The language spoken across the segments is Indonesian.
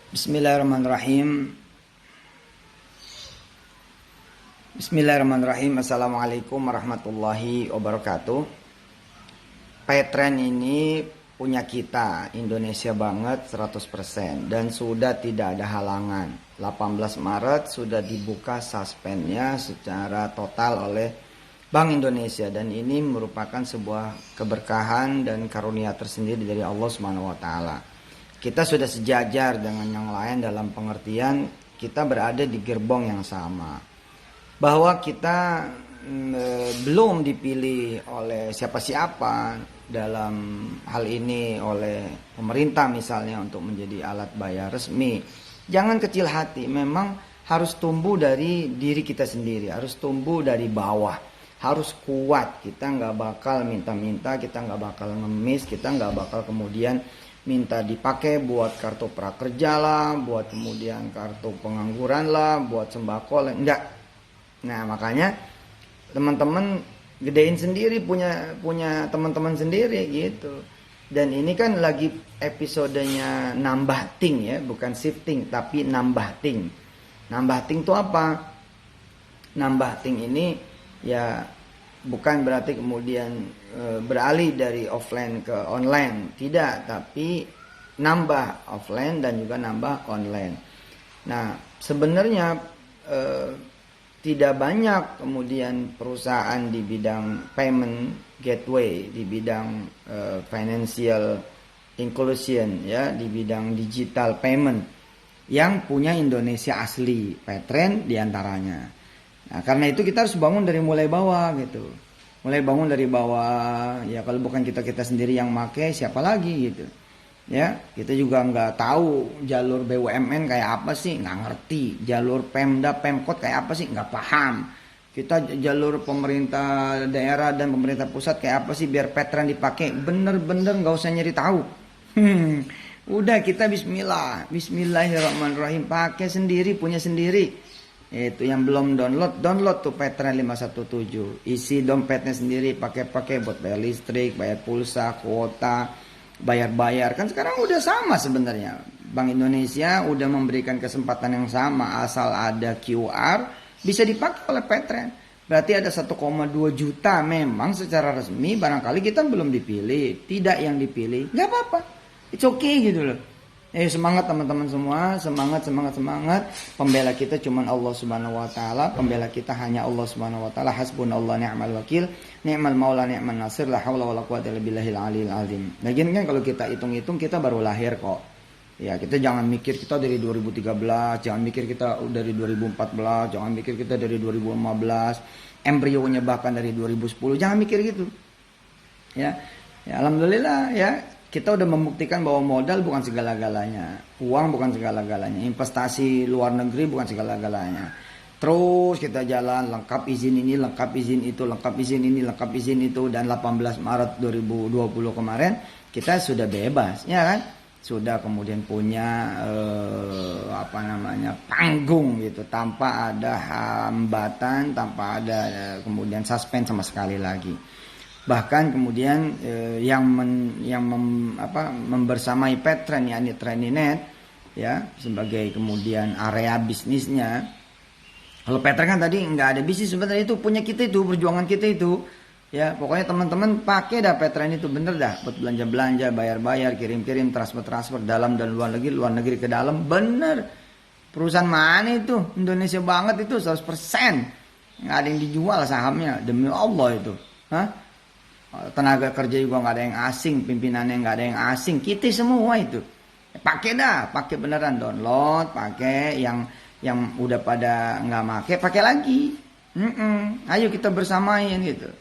Bismillahirrahmanirrahim. Bismillahirrahmanirrahim. Assalamualaikum warahmatullahi wabarakatuh. Petren ini punya kita, Indonesia banget 100%, dan sudah tidak ada halangan. 18 Maret sudah dibuka suspendnya secara total oleh Bank Indonesia, dan ini merupakan sebuah keberkahan dan karunia tersendiri dari Allah Subhanahu wa taala. Kita sudah sejajar dengan yang lain dalam pengertian kita berada di gerbong yang sama. Bahwa kita belum dipilih oleh siapa-siapa dalam hal ini oleh pemerintah misalnya untuk menjadi alat bayar resmi. Jangan kecil hati, memang harus tumbuh dari diri kita sendiri, harus tumbuh dari bawah, harus kuat. Kita nggak bakal minta-minta, kita nggak bakal ngemis, kita nggak bakal kemudian minta dipakai buat kartu prakerja lah, buat kemudian kartu pengangguran lah, buat sembako lah, enggak. Nah makanya teman-teman gedein sendiri, punya teman-teman sendiri gitu. Dan ini kan lagi episodenya nambah ting ya, bukan shifting tapi nambah ting. Nambah ting itu apa? Nambah ting ini ya bukan berarti kemudian beralih dari offline ke online, tidak, tapi nambah offline dan juga nambah online. Nah sebenarnya tidak banyak kemudian perusahaan di bidang payment gateway, di bidang financial inclusion ya, di bidang digital payment yang punya Indonesia asli, Petren diantaranya. Nah karena itu kita harus bangun dari mulai bawah gitu, mulai bangun dari bawah ya. Kalau bukan kita sendiri yang make, siapa lagi gitu ya. Kita juga nggak tahu jalur BUMN kayak apa sih, nggak ngerti. Jalur Pemda Pemkot kayak apa sih, nggak paham. Kita jalur pemerintah daerah dan pemerintah pusat kayak apa sih biar Petren dipakai. Bener-bener nggak usah nyari tahu. Udah kita Bismillahirrahmanirrahim, pakai sendiri, punya sendiri. Itu yang belum download tuh Petren 517. Isi dompetnya sendiri, pakai buat bayar listrik, bayar pulsa, kuota, bayar kan sekarang udah sama sebenarnya. Bank Indonesia udah memberikan kesempatan yang sama, asal ada QR bisa dipakai oleh Petren. Berarti ada 1,2 juta memang secara resmi, barangkali kita belum dipilih, tidak yang dipilih, nggak apa-apa, it's okay gitu loh. Semangat teman-teman semua, semangat. Pembela kita cuman Allah Subhanahu wa taala, pembela kita hanya Allah Subhanahu wa taala. Hasbunallah ni'mal wakil, ni'mal maula ni'man nasir, la haula wala quwata illa billahil aliyil azim. Lagian kan kalau kita hitung-hitung kita baru lahir kok. Ya, kita jangan mikir kita dari 2013, jangan mikir kita dari 2014, jangan mikir kita dari 2015, embrionya bahkan dari 2010, jangan mikir gitu. Ya alhamdulillah ya. Kita udah membuktikan bahwa modal bukan segala-galanya, uang bukan segala-galanya, investasi luar negeri bukan segala-galanya. Terus kita jalan, lengkap izin ini, lengkap izin itu, lengkap izin ini, lengkap izin itu, dan 18 Maret 2020 kemarin kita sudah bebas, ya kan? Sudah kemudian punya panggung gitu, tanpa ada hambatan, tanpa ada kemudian suspend sama sekali lagi. Bahkan kemudian yang membersamai Petren yakni Treninet ya sebagai kemudian area bisnisnya. Kalau Petren kan tadi nggak ada bisnis sebenarnya, itu punya kita, itu perjuangan kita itu ya. Pokoknya teman-teman pakai dah Petren itu, bener dah, buat belanja-belanja, bayar-bayar, kirim-kirim, transfer dalam dan luar negeri ke dalam, bener. Perusahaan mana itu Indonesia banget itu 100%, nggak ada yang dijual sahamnya, demi Allah itu. Tenaga kerja juga nggak ada yang asing, pimpinannya nggak ada yang asing, kita semua itu. Pakai dah, pakai beneran, download, pakai yang udah pada nggak pakai lagi. Ayo kita bersamain gitu.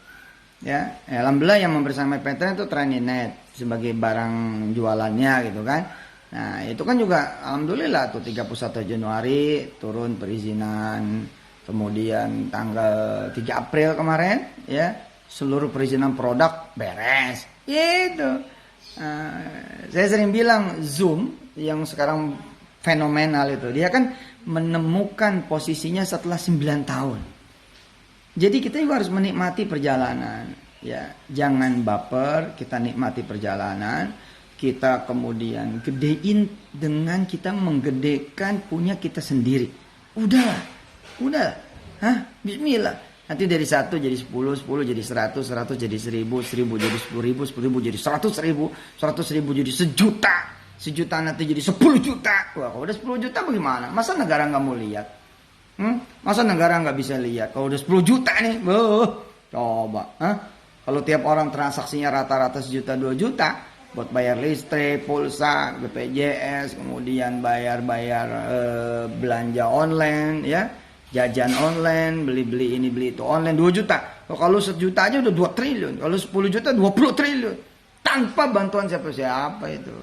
Ya, alhamdulillah yang membersamai Petren itu Treninet sebagai barang jualannya gitu kan. Nah itu kan juga alhamdulillah tuh 31 Januari turun perizinan, kemudian tanggal 3 April kemarin ya seluruh perizinan produk beres gitu. Saya sering bilang Zoom yang sekarang fenomenal itu, dia kan menemukan posisinya setelah 9 tahun. Jadi kita juga harus menikmati perjalanan ya, jangan baper, kita nikmati perjalanan. kita kemudian gedein dengan kita menggedekan punya kita sendiri. Udah. Bismillah. Nanti dari 1 jadi 10, 10 jadi 100, 100 jadi 1000, 1000 jadi 10.000, 10.000 jadi 100.000, 100.000 jadi sejuta, sejuta nanti jadi 10 juta. Wah, kalau udah 10 juta bagaimana? Masa negara nggak mau lihat? Masa negara nggak bisa lihat? Kalau udah 10 juta nih, coba. Kalau tiap orang transaksinya rata-rata 1 juta 2 juta, buat bayar listrik, pulsa, BPJS, kemudian bayar belanja online, ya. Jajan online, beli ini beli itu online 2 juta. Kalau 1 juta aja udah 2 triliun. Kalau 10 juta 20 triliun. Tanpa bantuan siapa-siapa itu.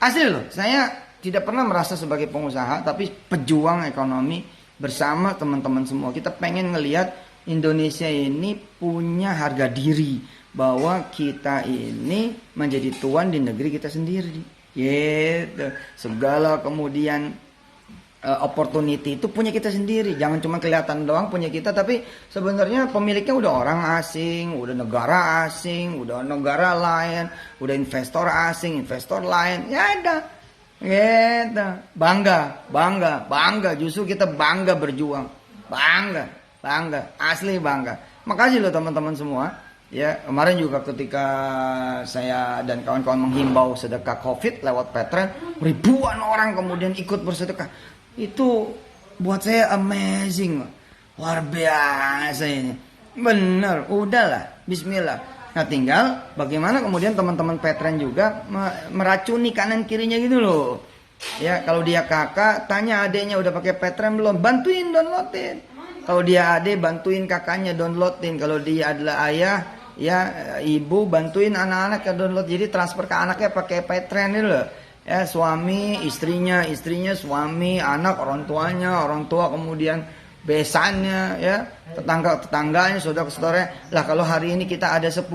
Asli loh, saya tidak pernah merasa sebagai pengusaha, tapi pejuang ekonomi bersama teman-teman semua. Kita pengen ngelihat Indonesia ini punya harga diri, bahwa kita ini menjadi tuan di negeri kita sendiri. Gitu. Segala kemudian opportunity itu punya kita sendiri. Jangan cuma kelihatan doang punya kita, tapi sebenarnya pemiliknya udah orang asing, udah negara asing, udah negara lain, udah investor asing, investor lain. Ya ada. Gitu. Bangga. Justru kita bangga berjuang. Bangga. Asli bangga. Makasih loh teman-teman semua. Ya, kemarin juga ketika saya dan kawan-kawan menghimbau sedekah COVID lewat Petren, ribuan orang kemudian ikut bersedekah. Itu buat saya amazing, luar biasa ini. Bener, udahlah, bismillah. Nah tinggal bagaimana kemudian teman-teman Petren juga meracuni kanan kirinya gitu loh. Ya kalau dia kakak, tanya adeknya udah pakai Petren belum, bantuin downloadin. Kalau dia adek, bantuin kakaknya downloadin. Kalau dia adalah ayah, ya ibu, bantuin anak-anak ke download. Jadi transfer ke anaknya pakai Petren itu loh. Ya suami, istrinya, suami, anak, orang tua kemudian besannya, ya tetangganya, saudara-saudaranya. Lah kalau hari ini kita ada 10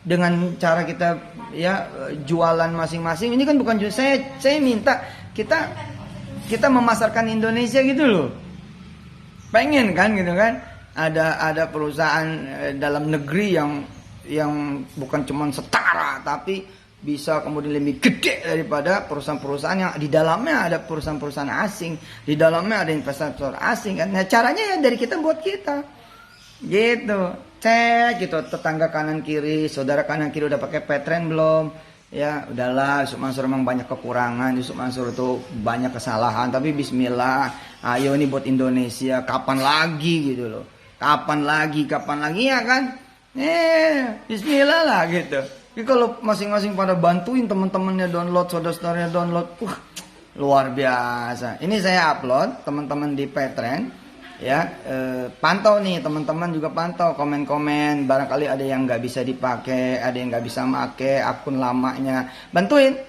dengan cara kita ya jualan masing-masing, ini kan bukan jual. Saya minta kita memasarkan Indonesia gitu loh. Pengen kan gitu kan? Ada perusahaan dalam negeri yang bukan cuma setara tapi bisa kemudian lebih gede daripada perusahaan-perusahaan yang di dalamnya ada perusahaan-perusahaan asing, di dalamnya ada investor asing kan. Nah caranya ya dari kita buat kita gitu. Cek gitu, tetangga kanan kiri, saudara kanan kiri udah pakai Petren belum? Ya udahlah, Yusuf Mansur memang banyak kekurangan, Yusuf Mansur itu banyak kesalahan, tapi bismillah, ayo ini buat Indonesia. Kapan lagi gitu loh, kapan lagi ya kan. Bismillah lah gitu. Jadi kalau masing-masing pada bantuin teman-temannya download, saudara-saudaranya download, luar biasa. Ini saya upload teman-teman di Petren, ya pantau nih teman-teman juga pantau komen-komen. Barangkali ada yang nggak bisa dipakai, ada yang nggak bisa make akun lamanya, bantuin.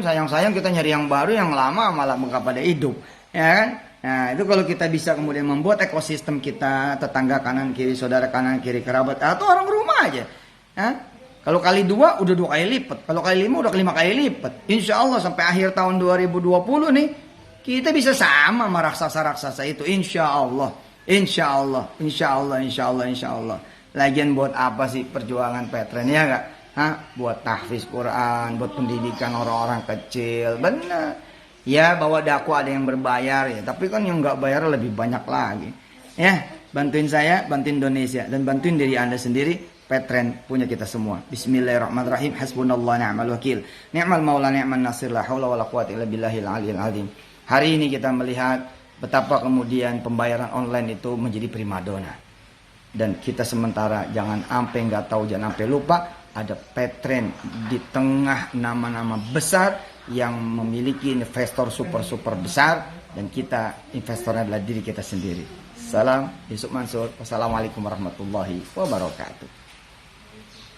Sayang kita nyari yang baru, yang lama malah nggak pada hidup, ya kan? Nah itu kalau kita bisa kemudian membuat ekosistem kita, tetangga kanan kiri, saudara kanan kiri, kerabat atau orang rumah aja, ya? Kalau kali 2 udah 2 kali lipat. Kalau kali 5 udah 5 kali lipat. Insya Allah sampai akhir tahun 2020 nih kita bisa sama sama raksasa-raksasa itu. Insya Allah. Lagian buat apa sih perjuangan Petren ya gak? Buat tahfiz Quran, buat pendidikan orang-orang kecil. Benar. Ya bahwa dakwah ada yang berbayar ya. Tapi kan yang gak bayar lebih banyak lagi. Ya bantuin saya, bantuin Indonesia. Dan bantuin diri Anda sendiri. Petren punya kita semua. Bismillahirrahmanirrahim. Hasbunallah ni'mal wakil. Ni'mal maula ni'man nasir. La haula wala quwwata illa billahil aliyil azim. Hari ini kita melihat betapa kemudian pembayaran online itu menjadi primadona. Dan kita sementara jangan sampai nggak tahu, jangan sampai lupa ada Petren di tengah nama-nama besar yang memiliki investor super besar, dan kita investornya adalah diri kita sendiri. Salam Yusuf Mansur. Wassalamualaikum warahmatullahi wabarakatuh.